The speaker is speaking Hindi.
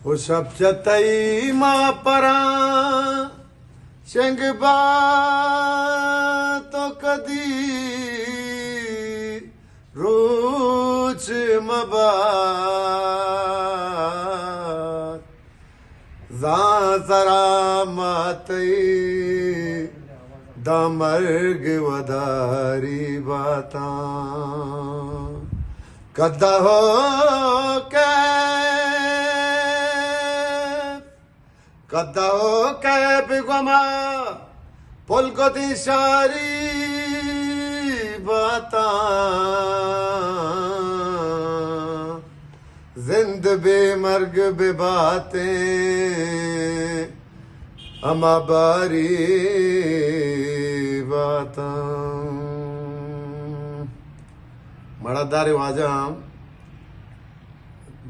वो सब चतई मां परा चंगबा तो कदी रोच मबा ज़रा मातई दमर्ग वधारी बाता कदा हो के बिगमा पुल को दिशारी बाता जिंद बेमर्ग बेबातें अमा बारी बाता मड़दारे वाजाम